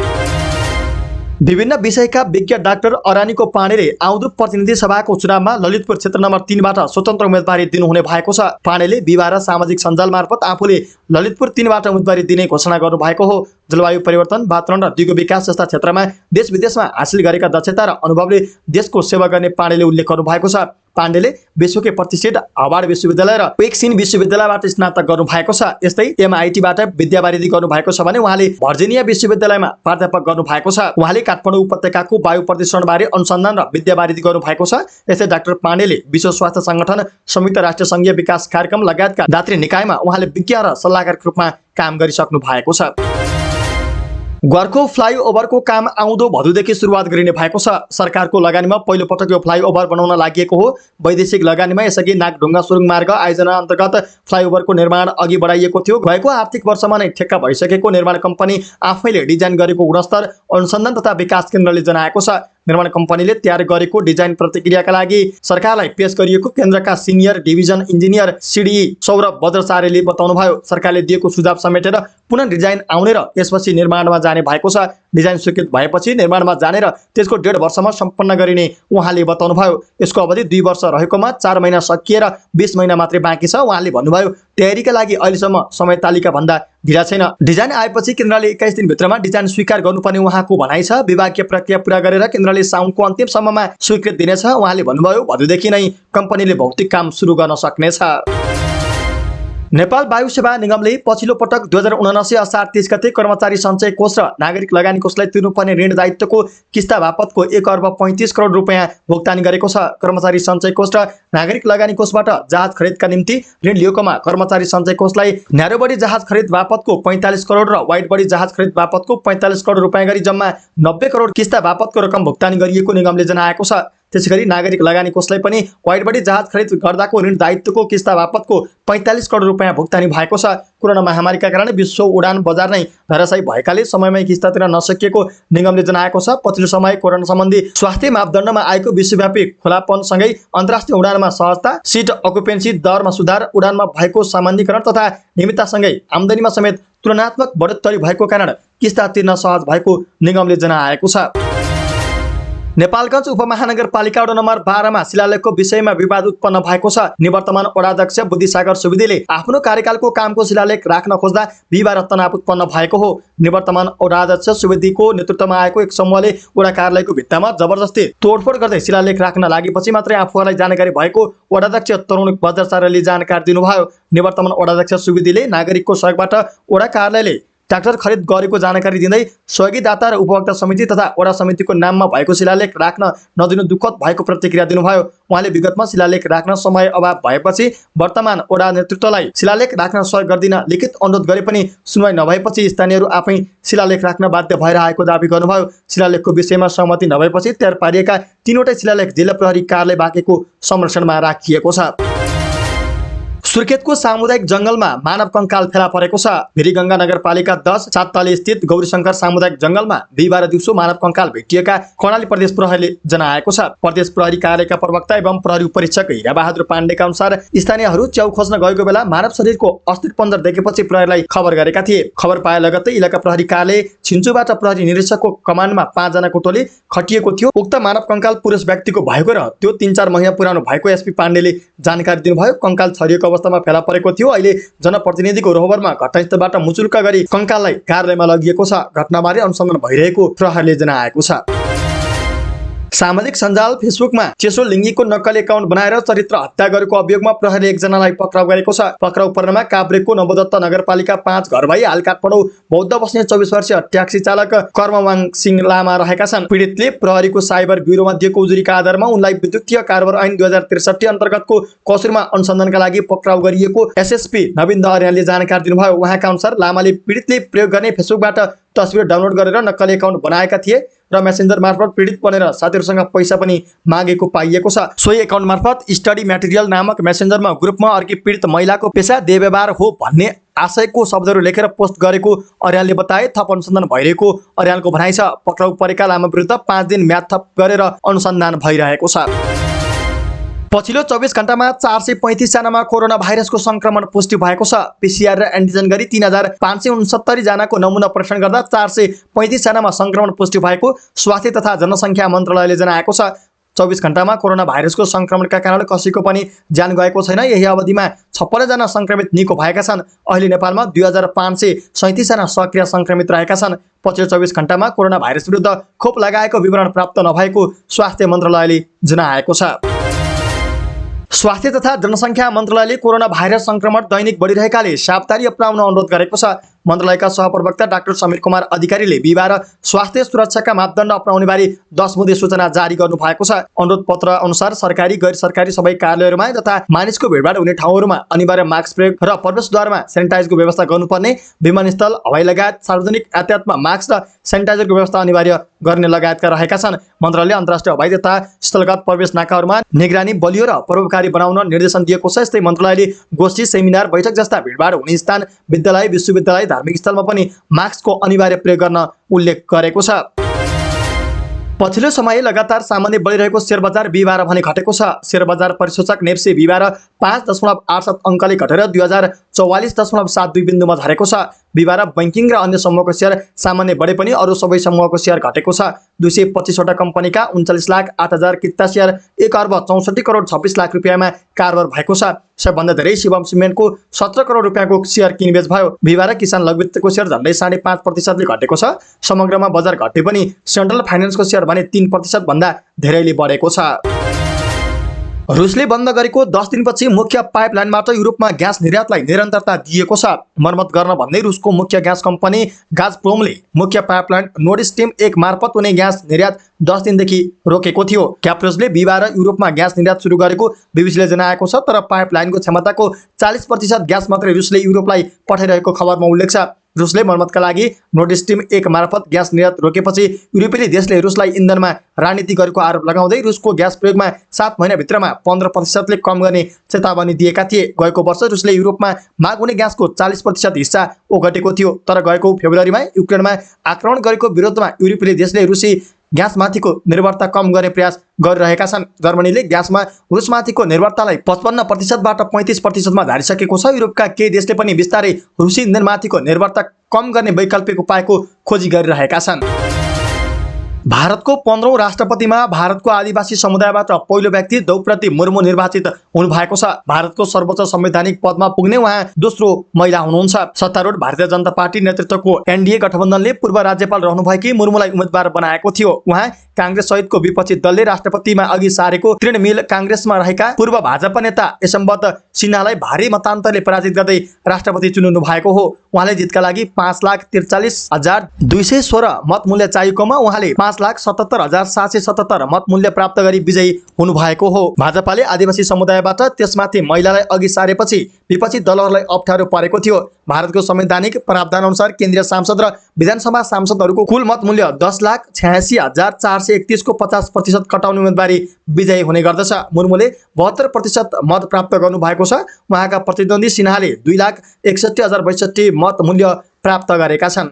विभिन्न विषयका विज्ञ डाक्टर अरानीको पाण्डेले आउँदो प्रतिनिधि सभाको चुनावमा ललितपुर क्षेत्र नम्बर 3 बाट स्वतन्त्र उम्मेदवारी दिनुहुने भएको छ। पाण्डेले बिहिबार सामाजिक सञ्जाल मार्फत आफूले ललितपुर 3 बाट उम्मेदवारी दिने घोषणा गर्नुभएको हो। जलवायु परिवर्तन, वातावरण र दिगो विकास जस्ता क्षेत्रमा देश विदेशमा हासिल गरेका दक्षता र अनुभवले देशको सेवा गर्ने पाण्डेले उल्लेख गर्नुभएको छ। पाण्डेले विश्वकै प्रतिष्ठित हार्वर्ड विश्वविद्यालय र वेक्सिन विश्वविद्यालयबाट स्नातक गर्नु भएको छ। यस्तै MIT-बाट विद्यावारिधि गर्नु भएको छ भने उहाँले भर्जिनिया विश्वविद्यालयमा प्राध्यापक गर्नु भएको छ। उहाँले काठमाडौँ उपत्यकाको वायु प्रदूषणबारे अनुसन्धान र विद्यावारिधि गर्नु भएको छ। यस्तै डाक्टर पाण्डेले विश्व स्वास्थ्य संगठन, संयुक्त राष्ट्र संघीय विकास कार्यक्रम लगायतका दात्री निकायमा उहाँले विज्ञ र सल्लाहकारको रूपमा काम गरिसक्नु भएको छ। ग्वारको फ्लाइओभरको काम आउँदो भदौदेखि सुरुवात गरिने भएको छ। सरकारको लगानीमा पहिलो पटक यो फ्लाइओभर बनाउन लागि हो। वैदेशिक लगानीमा यसअघि नागढुङ्गा सुरुङ मार्ग आयोजना अन्तर्गत फ्लाइओभरको निर्माण अघि बढाइएको थियो। गएको आर्थिक वर्षमा नै ठेक्का भइसकेको निर्माण कम्पनी आफैले डिजाइन गरेको गुणस्तर अनुसन्धान तथा विकास केन्द्रले जनाएको छ। निर्माण कम्पनीले तयार गरेको डिजाइन प्रतिक्रियाका लागि सरकारलाई पेश गरिएको केन्द्रका senior division engineer CDE Saurabh बज्राचार्यले बताउनुभयो। सरकारले दिएको सुझाव समेटेर पुनः डिजाइन आउने र यसपछि निर्माणमा जाने भएको छ। डिजाइन स्वीकृत भएपछि निर्माणमा जाने र त्यसको 1.5 वर्षमा सम्पन्न गरिने उहाँले बताउनुभयो। यसको अवधि 2 वर्ष रहेकोमा 4 महिना सकिएर 20 महिना मात्रै बाँकी छ। उहाँले भन्नुभयो तयारीका लागि अहिलेसम्म समय तालिका भन्दा ढिला छैन। डिजाइन आएपछि केन्द्रले 21 दिनभित्रमा डिजाइन स्वीकार गर्नुपर्ने उहाँको भनाइ छ। विभागीय प्रक्रिया पूरा गरेर केन्द्रले साउनको अन्तिम सम्ममा स्वीकृत दिनेछ। उहाँले भन्नुभयो भदौदेखि नै कम्पनीले भौतिक काम सुरु गर्न सक्नेछ। नेपाल वायु सेवा निगमले पछिल्लो पटक 2079 असार 30 गते कर्मचारी सञ्चय कोष र नागरिक लगानी कोषलाई तिर्नुपर्ने ऋण दायित्वको किस्ता बापतको 1 अर्ब 35 करोड रुपियाँ भुक्तानी गरेको छ। कर्मचारी सञ्चय कोष र नागरिक लगानी कोषबाट जहाज खरिदका निम्ति ऋण लिएकोमा कर्मचारी सञ्चय कोषलाई न्यारो बढी जहाज खरिद बापतको 45 करोड र वाइड बढी जहाज खरिद बापतको 45 करोड रुपियाँ गरी जम्मा 90 करोड किस्ता बापतको रकम भुक्तानी गरिएको निगमले जनाएको छ। त्यसैगरी नागरिक लगानी कोषलाई पनि वाइड बढी जहाज खरिद गर्दाको ऋण दायित्वको किस्ता बापतको 45 करोड रुपियाँ भुक्तानी भएको छ। कोरोना महामारीका कारण विश्व उडान बजार नै धराशायी भएकाले समयमै किस्ता तिर्न नसकिएको निगमले जनाएको छ। पछिल्लो समय कोरोना सम्बन्धी स्वास्थ्य मापदण्डमा आएको विश्वव्यापी खुलापनसँगै अन्तर्राष्ट्रिय उडानमा सहजता, सिट अकुपेन्सी दरमा सुधार, उडानमा भएको सामान्यीकरण तथा नियमिततासँगै आम्दानीमा समेत तुलनात्मक बढोत्तरी भएको कारण किस्ता तिर्न सहज भएको निगमले जनाएको छ। नेपालगञ्ज उपमहानगरपालिका वडा नम्बर 12 मा शिलालेखको विषयमा विवाद उत्पन्न भएको छ। निवर्तमान वडाध्यक्ष बुद्धिसागर सुवेदीले आफ्नो कार्यकालको कामको शिलालेख राख्न खोज्दा बिहिबार तनाव उत्पन्न भएको हो। निवर्तमान वडाध्यक्ष सुवेदीको नेतृत्वमा आएको एक समूहले वडा कार्यालयको भित्तामा जबरजस्ती तोडफोड गर्दै शिलालेख राख्न लागेपछि मात्रै आफूहरूलाई जानकारी भएको वडाध्यक्ष तरुण बज्राचार्यले जानकारी दिनुभयो। निवर्तमान वडाध्यक्ष सुवेदीले नागरिकको सहयोगबाट वडा कार्यालयले ट्र्याक्टर खरिद गरेको जानकारी दिँदै सहयोगी दाता र उपभोक्ता समिति तथा वडा समितिको नाममा भएको शिलालेख राख्न नदिनु दुःखद भएको प्रतिक्रिया दिनुभयो। उहाँले विगतमा शिलालेख राख्न समय अभाव भएपछि वर्तमान वडा नेतृत्वलाई शिलालेख राख्न सहयोग गर्दिन लिखित अनुरोध गरे पनि सुनवाई नभएपछि स्थानीयहरू आफै शिलालेख राख्न बाध्य भएर आएको दावी गर्नुभयो। शिलालेखको विषयमा सहमति नभएपछि तयार पारिएका 3वटै शिलालेख जिल्ला प्रहरी कार्यालय बाँकेको संरक्षणमा राखिएको छ। सुर्खेतको सामुदायिक जंगलमा मानव कंकाल फेला परेको छ। भिरीगंगा नगरपालिका 10 साततली स्थित गौरीशंकर सामुदायिक जंगलमा बिहिबार दिउँसो मानव कंकाल भेटिएका कर्णाली प्रदेश प्रहरीले जनाएको छ। प्रदेश प्रहरी कार्यालयका प्रवक्ता एवं प्रहरी उपरीक्षक हिराबहादुर पाण्डेका अनुसार स्थानीयहरू च्याउ खोज्न गएको बेला मानव शरीरको अस्थिर पन्जर देखेपछि प्रहरीलाई खबर गरेका थिए। खबर पाए लगत्तै इलाका प्रहरी कार्यालय छिन्चुबाट प्रहरी निरीक्षकको कमान्डमा 5 जनाको टोली खटिएको थियो। उक्त मानव कंकाल पुरुष व्यक्तिको भएको र त्यो 3-4 महिना पुरानो भएको एसपी पाण्डेले जानकारी दिनुभयो। कंकाल छरिएको अवस्थामा फेला परेको थियो। अहिले जनप्रतिनिधिको रोहबरमा घटनास्थलबाट मुचुल्क गरी कंकाललाई कार्यालयमा लगिएको छ। घटनाबारे अनुसन्धान भइरहेको प्रहरीले जनाएको छ। सामाजिक सञ्जाल फेसबुकमा चेसो लिङ्गीको नक्कली एकाउन्ट बनाएर चरित्र हत्या गरेको अभियोगमा प्रहरीले 1 जनालाई पक्राउ गरेको छ। पक्राउ पर्नेमा काभ्रेको नवदत्त नगरपालिका 5 घरभाइ हाल काठमाडौँ बौद्ध बस्ने 24 वर्षीय ट्याक्सी चालक कर्मवाङ सिंह लामा रहेका छन्। पीडितले प्रहरीको साइबर ब्युरोमा दिएको उजुरीका आधारमा उनलाई विद्युतीय कारोबार ऐन 2063 अन्तर्गतको कसुरमा अनुसन्धानका लागि पक्राउ गरिएको एसएसपी नवीन दहरियाले जानकारी दिनुभयो। उहाँका अनुसार लामाले पीडितले प्रयोग गर्ने फेसबुकबाट तस्बिर डाउनलोड गरेर नक्कली एकाउन्ट बनाएका थिए र मेसेन्जर मार्फत पीडित बनेर साथीहरूसँग पैसा पनि मागेको पाइएको छ। सोही एकाउन्ट मार्फत स्टडी मटेरियल नामक मेसेन्जरमा ग्रुपमा अर्की पीडित महिलाको पेशा देहव्यवहार हो भन्ने आशयको शब्दहरू लेखेर पोस्ट गरेको अर्यालले बताए। थप अनुसन्धान भइरहेको अर्यालको भनाइ छ। पक्राउ परेका लामा विरुद्ध 5 दिन म्याद थप गरेर अनुसन्धान भइरहेको छ। पछिल्लो 24 घण्टामा 435 जनामा कोरोना भाइरसको संक्रमण पुष्टि भएको छ। पीसीआर र एन्टिजन गरी 3569 जनाको नमुना परीक्षण गर्दा 435 जनामा संक्रमण पुष्टि भएको स्वास्थ्य तथा जनसङ्ख्या मन्त्रालयले जनाएको छ। 24 घण्टामा कोरोना भाइरसको संक्रमणका कारण कसैको पनि ज्यान गएको छैन। यही अवधिमा 56 जना संक्रमित निको भएका छन्। अहिले नेपालमा 2537 जना सक्रिय संक्रमित रहेका छन्। पछिल्लो 24 घण्टामा कोरोना भाइरस विरुद्ध खोप लगाएको विवरण प्राप्त नभएको स्वास्थ्य मन्त्रालयले जनाएको छ। स्वास्थ्य तथा जनसङ्ख्या मन्त्रालयले कोरोना भाइरस संक्रमण दैनिक बढिरहेकाले सावधानी अपनाउन अनुरोध गरेको छ। मन्त्रालयका सहप्रवक्ता डाक्टर समीर कुमार अधिकारीले बिहिबार स्वास्थ्य सुरक्षाका मापदण्ड अपनाउने बारे 10 बुँदे सूचना जारी गर्नु भएको छ। अनुरोध पत्र अनुसार सरकारी गैर सरकारी सबै कार्यालयहरूमा तथा मानिसको भिडभाड हुने ठाउँहरूमा अनिवार्य मास्क प्रयोग र प्रवेशद्वारमा सेनिटाइजरको व्यवस्था गर्नुपर्ने, विमानस्थल, हवाई लगायत सार्वजनिक यातायातमा मास्क र सेनिटाइजरको व्यवस्था अनिवार्य गर्ने लगायतका रहेका छन्। मन्त्रालयले अन्तर्राष्ट्रिय हवाई तथा स्थलगत प्रवेश नाकाहरूमा निगरानी बलियो र प्रभावकारी बनाउन निर्देशन दिएको छ। यस्तै मन्त्रालयले गोष्ठी, सेमिनार, बैठक जस्ता भिडभाड हुने स्थान, विद्यालय, विश्वविद्यालय, धार्मिक स्थलमा पनि मास्कको अनिवार्य प्रयोग गर्न उल्लेख गरेको छ। पछिल्लो समय लगातार सामान्य बढिरहेको शेयर बजार बिहिबार भने घटेको छ। शेयर बजार परिसूचक नेप्से बिहिबार 5.87 अङ्कले घटेर 2044.72 बिन्दुमा झरेको छ। बिहिबार बैंकिङ र अन्य समूहको शेयर सामान्य बढे पनि अरू सबै समूहको शेयर घटेको छ। 225 वटा कम्पनीका 39,08,000 किता शेयर 1,64,26,00,000 रुपियाँमा कारोबार भएको छ। सबभन्दा धेरै शिवम सिमेन्टको 17 करोड रुपियाँको शेयर किनबेच भयो। बिहिबार किसान लघुवित्तको शेयर झन्डै 5.5% घटेको छ। समग्रमा बजार घटे पनि सेन्ट्रल फाइनान्सको शेयर भने 3% भन्दा धेरैले बढेको छ। रुसले बन्द गरेको 10 दिनपछि मुख्य पाइपलाइनबाट युरोपमा ग्यास निर्यातलाई निरन्तरता दिएको छ। मर्मत गर्न भन्दै रुसको मुख्य ग्यास कम्पनी गाजप्रोमले मुख्य पाइपलाइन नोर्ड स्ट्रिम 1 मार्फत हुने ग्यास निर्यात 10 दिनदेखि रोकेको थियो। क्याप्रोसले बिहिबार युरोपमा ग्यास निर्यात सुरु गरेको बीबीसीले जनाएको छ। तर पाइपलाइनको क्षमताको 40% ग्यास मात्रै रुसले युरोपलाई पठाइरहेको खबरमा उल्लेख छ। रुसले मर्मतका लागि नोर्ड स्ट्रिम 1 मार्फत ग्यास निर्यात रोकेपछि युरोपेली देशले रुसलाई इन्धनमा राजनीति गरेको आरोप लगाउँदै रुसको ग्यास प्रयोगमा 7 महिनाभित्रमा 15%ले कम गर्ने चेतावनी दिएका थिए। गएको वर्ष रुसले युरोपमा माग हुने ग्यासको 40% हिस्सा ओगटेको थियो। तर गएको फेब्रुअरीमा युक्रेनमा आक्रमण गरेको विरोधमा युरोपेली देशले रुसी ग्यासमाथिको निर्भरता कम गर्ने प्रयास गरिरहेका छन्। जर्मनीले ग्यासमा रुसमाथिको निर्भरतालाई 55%बाट 35%मा झारिसकेको छ। युरोपका केही देशले पनि बिस्तारै रुसी इन्धनमाथिको निर्भरता कम गर्ने वैकल्पिक उपायको खोजी गरिरहेका छन्। भारतको 15औं राष्ट्रपतिमा भारतको आदिवासी समुदायबाट पहिलो व्यक्ति द्रौपदी मुर्मू निर्वाचित हुनुभएको छ। भारतको सर्वोच्च संवैधानिक पदमा पुग्ने उहाँ दोस्रो महिला हुनुहुन्छ। सत्तारूढ भारतीय जनता पार्टी नेतृत्वको एनडीए गठबन्धनले पूर्व राज्यपाल रहनुभएकी मुर्मूलाई उम्मेद्वार बनाएको थियो। उहाँ कांग्रेस सहितको विपक्षी दलले राष्ट्रपतिमा अघि सारेको तृणमूल कांग्रेसमा रहेका पूर्व भाजपा नेता यशवन्त सिन्हालाई भारी मतान्तरले पराजित गर्दै राष्ट्रपति चुनिनु भएको हो। उहाँले जितका लागि 5,43,216 मतमूल्य चाहिएकोमा उहाँले 5,77,777 मतमूल्य प्राप्त गरी विजयी हुनुभएको हो। भाजपाले आदिवासी समुदायबाट त्यसमाथि महिलालाई अघि सारेपछि विपक्षी दलहरूलाई अप्ठ्यारो परेको थियो। भारतको संवैधानिक प्रावधान अनुसार केन्द्रीय सांसद र विधानसभा सांसदहरूको कुल मतमूल्य 10,86,431 को 50% कटाउने उम्मेदवारी विजयी हुने गर्दछ। मुर्मूले 72% मत प्राप्त गर्नुभएको छ। उहाँका प्रतिद्वन्दी सिन्हाले 2,61,062 मतमूल्य प्राप्त गरेका छन्।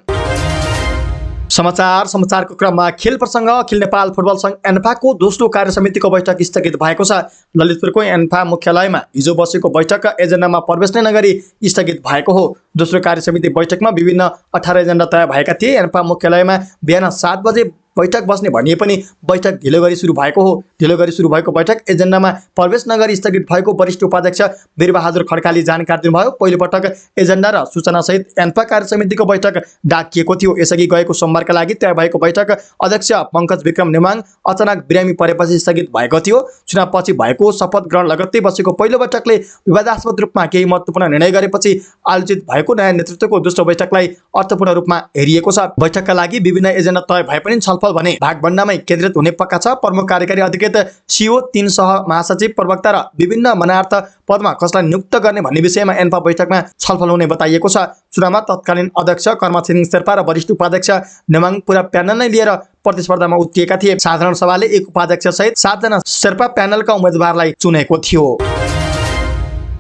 समाचारको क्रममा खेल प्रसङ्ग। अखिल नेपाल फुटबल संघ एन्फाको दोस्रो कार्यसमितिको बैठक स्थगित भएको छ। ललितपुरको एन्फा मुख्यालयमा हिजो बसेको बैठक एजेन्डामा प्रवेश नै नगरी स्थगित भएको हो। दोस्रो कार्यसमिति बैठकमा विभिन्न 18 एजेन्डा तय भएका थिए। एन्फा मुख्यालयमा बिहान 7 बजे बैठक बस्ने भनिए पनि बैठक ढिलो गरी सुरु भएको हो। ढिलो गरी सुरु भएको बैठक एजेन्डामा प्रवेश नगरी स्थगित भएको वरिष्ठ उपाध्यक्ष वीरबहादुर खड्काले जानकारी दिनुभयो। पहिलो पटक एजेन्डा र सूचना सहित एन्फा कार्यसमितिको बैठक डाकिएको थियो। यसअघि गएको सोमबारका लागि तय भएको बैठक अध्यक्ष पङ्कज विक्रम नेमाङ अचानक बिरामी परेपछि स्थगित भएको थियो। चुनावपछि भएको शपथ ग्रहण लगत्तै बसेको पहिलो बैठकले विवादास्पद रूपमा केही महत्त्वपूर्ण निर्णय गरेपछि आयोजित भएको नयाँ नेतृत्वको दोस्रो बैठकलाई अर्थपूर्ण रूपमा हेरिएको छ। बैठकका लागि विभिन्न एजेन्डा तय भए पनि छलफल भने भागभण्डामै केन्द्रित हुने पक्का छ। प्रमुख कार्यकारी अधिकृत, सीओ, 3 सह महासचिव, प्रवक्ता र विभिन्न मनार्थ पदमा कसलाई नियुक्त गर्ने भन्ने विषयमा एन्फा बैठकमा छलफल हुने बताइएको छ। चुनावमा तत्कालीन अध्यक्ष कर्मा छिरिङ शेर्पा र वरिष्ठ उपाध्यक्ष नेमाङ पुरा प्यानल नै लिएर प्रतिस्पर्धामा उत्रिएका थिए। साधारण सभाले एक उपाध्यक्ष सहित 7 जना शेर्पा प्यानलका उम्मेदवारलाई चुनेको थियो।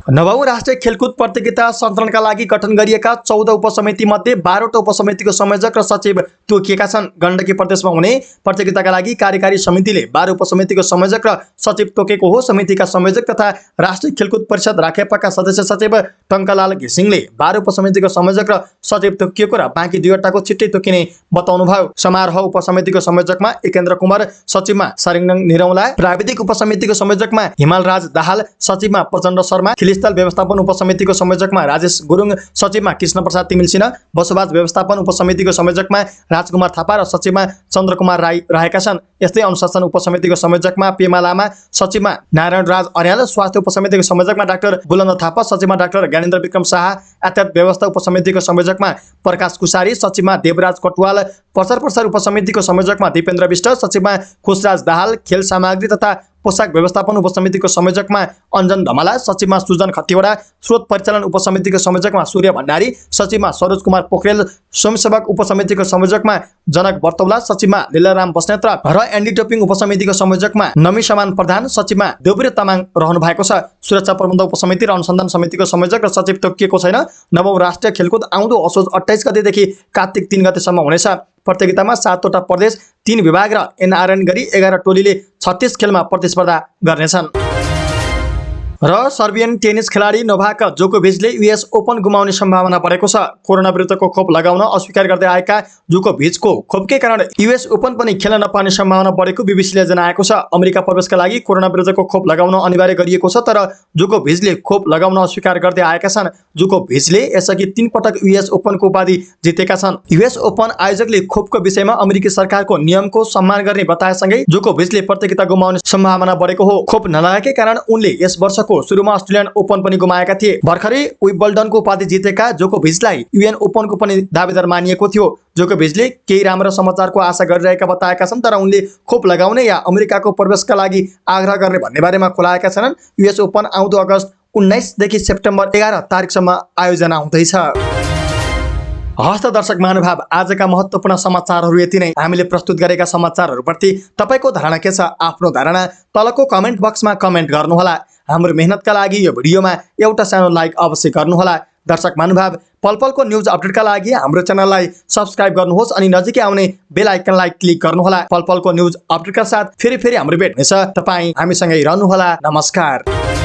9औं राष्ट्रिय खेलकुद प्रतियोगिता सञ्चालनका लागि गठन गरिएका 14 उपसमिति मध्ये 12वटा उपसमितिको संयोजक र सचिव तोकिएका छन्। गण्डकी प्रदेशमा हुने प्रतियोगिताका लागि कार्यकारी समितिले 12 उपसमितिको संयोजक र सचिव तोकेको हो। समितिका संयोजक तथा राष्ट्रिय खेलकुद परिषद राखेपाका सदस्य सचिव टङ्कलाल घिसिङले 12 उपसमितिको संयोजक र सचिव तोकिएको र बाँकी 2वटाको छिट्टै तोकिने बताउनुभयो। समारोह उपसमितिको संयोजकमा एकेन्द्र कुमार, सचिवमा सारिङनङ निरौला, प्राविधिक उपसमितिको संयोजकमा हिमालराज दाहाल, सचिवमा प्रचण्ड शर्मा, स्थल व्यवस्थापन उपसमितिको संयोजकमा राजेश गुरुङ, सचिवमा कृष्ण प्रसाद तिमिल सिन्हा, बसोबास व्यवस्थापन उपसमितिको संयोजकमा राजकुमार थापा र सचिवमा चन्द्रकुमार राई रहेका छन्। यस्तै अनुशासन उपसमितिको संयोजकमा पेमा लामा, सचिवमा नारायण राज अर्याल, स्वास्थ्य उपसमितिको संयोजकमा डाक्टर बुलन्द थापा, सचिवमा डाक्टर ज्ञानेन्द्र विक्रम शाह, यातायात व्यवस्था उपसमितिको संयोजकमा प्रकाश कुसारी, सचिवमा देवराज कटुवाल, प्रचार प्रसार उपसमितिको संयोजकमा दिपेन्द्र विष्ट, सचिवमा खुसराज दाहाल, खेल सामग्री तथा पोशाक व्यवस्थापन उपसमितिको संयोजकमा अञ्जन धमला, सचिवमा सुजन खतिवडा, स्रोत परिचालन उपसमितिको संयोजकमा सूर्य भण्डारी, सचिवमा सरोज कुमार पोखरेल, स्वयंसेवक उपसमितिको संयोजकमा जनक बर्तौला, सचिवमा लीलाराम बस्नेत र एन्डी टोपिङ उपसमितिको संयोजकमा नमी समान प्रधान, सचिवमा देवप्रिय तामाङ रहनु भएको छ। सुरक्षा प्रबन्ध उपसमिति र अनुसन्धान समितिको संयोजक र सचिव तोकिएको छैन। नवौं राष्ट्रिय खेलकुद आउँदो असोज 28 गतेदेखि कार्तिक 3 गतेसम्म हुनेछ। प्रतियोगितामा 7वटा प्रदेश, 3 विभाग र एनआरएन गरी 11 टोलीले 36 खेलमा प्रतिस्पर्धा गर्नेछन्। र सर्बियन टेनिस खेलाडी नोभाक जोकोभिचले युएस ओपन गुमाउने सम्भावना बढेको छ। कोरोना विरुद्धको खोप लगाउन अस्वीकार गर्दै आएका जोकोभिचको खोपकै कारण युएस ओपन पनि खेल्न नपाउने सम्भावना बढेको बीबीसीले जनाएको छ। अमेरिका प्रवेशका लागि कोरोना विरुद्धको खोप लगाउन अनिवार्य गरिएको छ, तर जोकोभिचले खोप लगाउन अस्वीकार गर्दै आएका छन्। जोकोभिचले यसअघि 3 पटक युएस ओपनको उपाधि जितेका छन्। युएस ओपन आयोजकले खोपको विषयमा अमेरिकी सरकारको नियमको सम्मान गर्ने बताएसँगै जोकोभिचले प्रतियोगिता गुमाउने सम्भावना बढेको हो। खोप नलगाएकै कारण उनले यस वर्ष सुरुमा अस्ट्रेलियन ओपन पनि गुमाएका थिए। भर्खरै विम्बल्डनको उपाधि जितेका जोकोभिचलाई युएन ओपनको पनि दावेदार मानिएको थियो। जोकोभिचले केही राम्रो समाचारको आशा गरिरहेका बताएका छन्, तर उनले खोप लगाउने या अमेरिकाको प्रवेशका लागि आग्रह गर्ने भन्ने बारेमा खुलाएका छैनन्। युएस ओपन आउँदो अगस्त 19 देखि सेप्टेम्बर 11 तारिकसम्म आयोजना हुँदैछ। हस्त दर्शक महानुभाव, आजका महत्त्वपूर्ण समाचारहरू यति नै। हामीले प्रस्तुत गरेका समाचारहरूप्रति तपाईको धारणा के छ? आफ्नो धारणा तलको कमेन्ट बक्समा कमेन्ट गर्नुहोला। हाम्रो मेहनतका लागि यो भिडियोमा एउटा सानो लाइक अवश्य गर्नुहोला। दर्शक महानुभाव, पलपलको न्युज अपडेटका लागि हाम्रो च्यानललाई सब्स्क्राइब गर्नुहोस् अनि नजिकै आउने बेल आइकनलाई क्लिक गर्नुहोला। पलपलको न्युज अपडेटका साथ फेरि हाम्रो भेट हुनेछ। तपाईँ हामीसँगै रहनुहोला। नमस्कार।